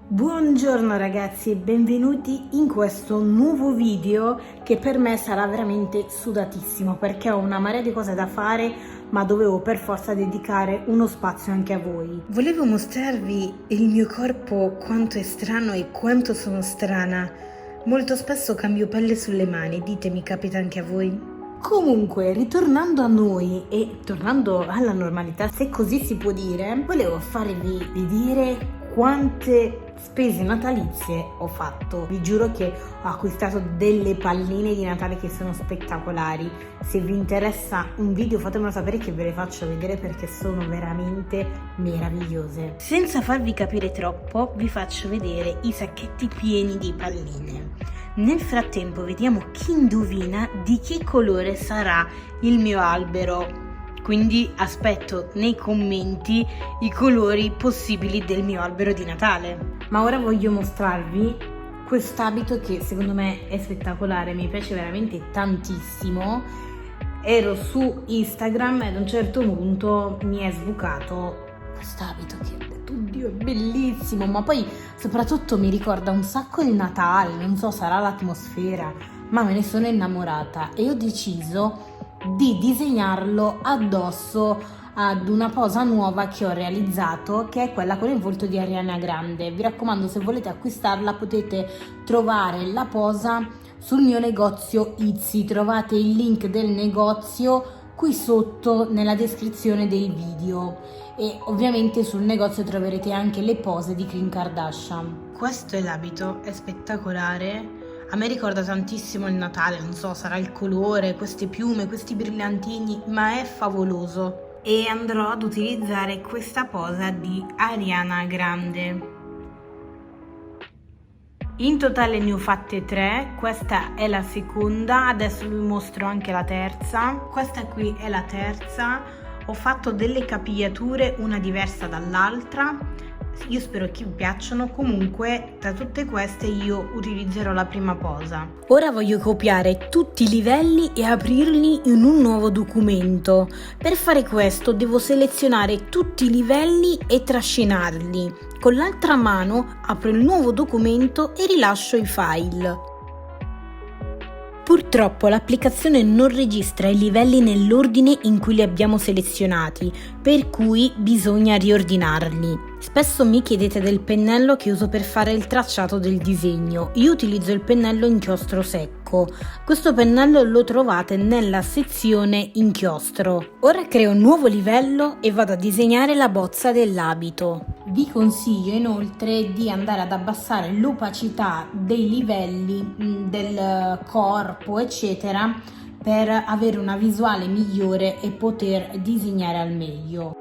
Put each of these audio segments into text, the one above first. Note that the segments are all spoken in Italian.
Buongiorno ragazzi e benvenuti in questo nuovo video che per me sarà veramente sudatissimo perché ho una marea di cose da fare, ma dovevo per forza dedicare uno spazio anche a voi. Volevo mostrarvi il mio corpo, quanto è strano e quanto sono strana. Molto spesso cambio pelle sulle mani, ditemi, capita anche a voi? Comunque, ritornando a noi e tornando alla normalità, se così si può dire, volevo farvi vedere quante spese natalizie ho fatto. Vi giuro che ho acquistato delle palline di Natale che sono spettacolari. Se vi interessa un video fatemelo sapere che ve le faccio vedere perché sono veramente meravigliose. Senza farvi capire troppo, vi faccio vedere i sacchetti pieni di palline. Nel frattempo vediamo chi indovina di che colore sarà il mio albero. Quindi aspetto nei commenti i colori possibili del mio albero di Natale. Ma ora voglio mostrarvi quest'abito che secondo me è spettacolare, mi piace veramente tantissimo. Ero su Instagram e ad un certo punto mi è sbucato quest'abito che, oddio, è bellissimo, ma poi soprattutto mi ricorda un sacco il Natale, non so, sarà l'atmosfera, ma me ne sono innamorata e ho deciso di disegnarlo addosso ad una posa nuova che ho realizzato, che è quella con il volto di Ariana Grande. Vi raccomando, se volete acquistarla potete trovare la posa sul mio negozio Etsy, trovate il link del negozio qui sotto nella descrizione del video e ovviamente sul negozio troverete anche le pose di Kim Kardashian. Questo è l'abito, è spettacolare. A me ricorda tantissimo il Natale, non so, sarà il colore, queste piume, questi brillantini, ma è favoloso. E andrò ad utilizzare questa posa di Ariana Grande. In totale ne ho fatte 3, questa è la seconda, adesso vi mostro anche la terza. Questa qui è la terza, ho fatto delle capigliature, una diversa dall'altra. Io spero che vi piacciono, comunque tra tutte queste io utilizzerò la prima posa. Ora voglio copiare tutti i livelli e aprirli in un nuovo documento. Per fare questo devo selezionare tutti i livelli e trascinarli. Con l'altra mano apro il nuovo documento e rilascio i file. Purtroppo l'applicazione non registra i livelli nell'ordine in cui li abbiamo selezionati, per cui bisogna riordinarli. Spesso mi chiedete del pennello che uso per fare il tracciato del disegno. Io utilizzo il pennello inchiostro secco. Questo pennello lo trovate nella sezione inchiostro. Ora creo un nuovo livello e vado a disegnare la bozza dell'abito. Vi consiglio inoltre di andare ad abbassare l'opacità dei livelli del corpo, eccetera, per avere una visuale migliore e poter disegnare al meglio.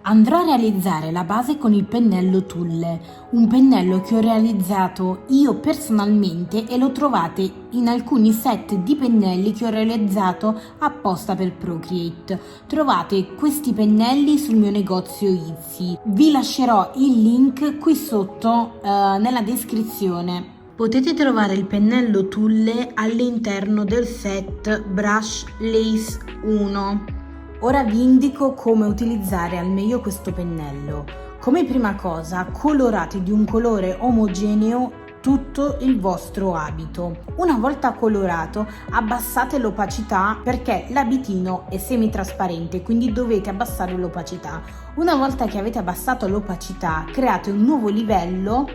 Andrò a realizzare la base con il pennello Tulle, un pennello che ho realizzato io personalmente e lo trovate in alcuni set di pennelli che ho realizzato apposta per Procreate. Trovate questi pennelli sul mio negozio Etsy. Vi lascerò il link qui sotto nella descrizione. Potete trovare il pennello Tulle all'interno del set Brush Lace 1. Ora vi indico come utilizzare al meglio questo pennello. Come prima cosa, colorate di un colore omogeneo tutto il vostro abito. Una volta colorato, abbassate l'opacità perché l'abitino è semitrasparente, quindi dovete abbassare l'opacità. Una volta che avete abbassato l'opacità, create un nuovo livello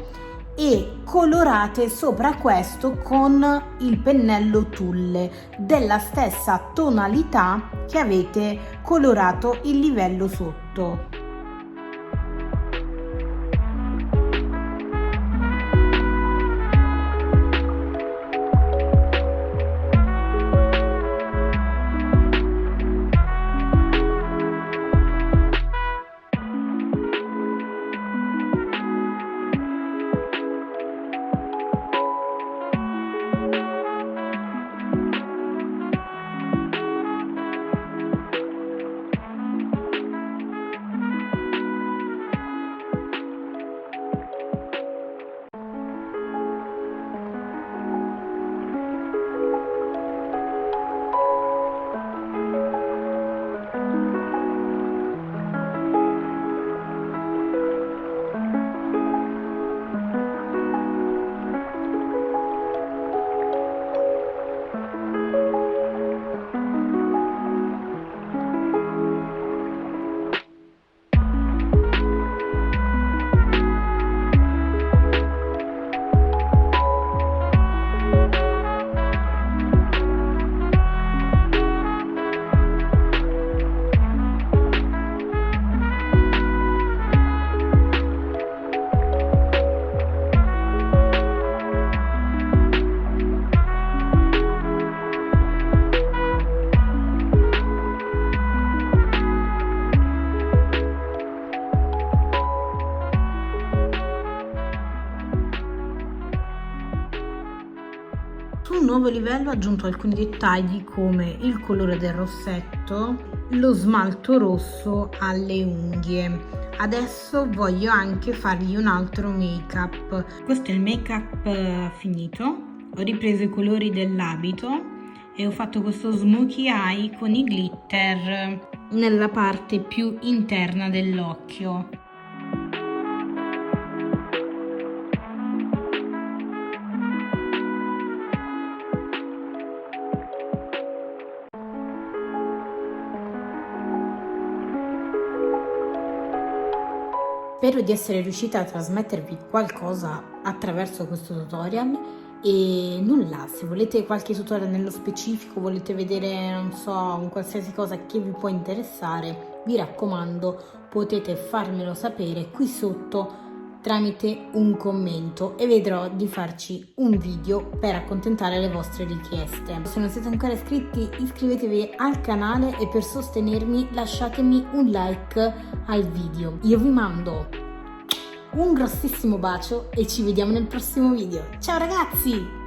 e colorate sopra questo con il pennello Tulle della stessa tonalità che avete colorato il livello sotto. Su un nuovo livello ho aggiunto alcuni dettagli come il colore del rossetto, lo smalto rosso alle unghie. Adesso voglio anche fargli un altro make up. Questo è il make up finito. Ho ripreso i colori dell'abito e ho fatto questo smokey eye con i glitter nella parte più interna dell'occhio. Spero di essere riuscita a trasmettervi qualcosa attraverso questo tutorial e nulla, se volete qualche tutorial nello specifico, volete vedere, non so, un qualsiasi cosa che vi può interessare, vi raccomando, potete farmelo sapere qui sotto tramite un commento e vedrò di farci un video per accontentare le vostre richieste. Se non siete ancora iscritti, iscrivetevi al canale e per sostenermi lasciatemi un like al video. Io vi mando un grossissimo bacio e ci vediamo nel prossimo video. Ciao ragazzi!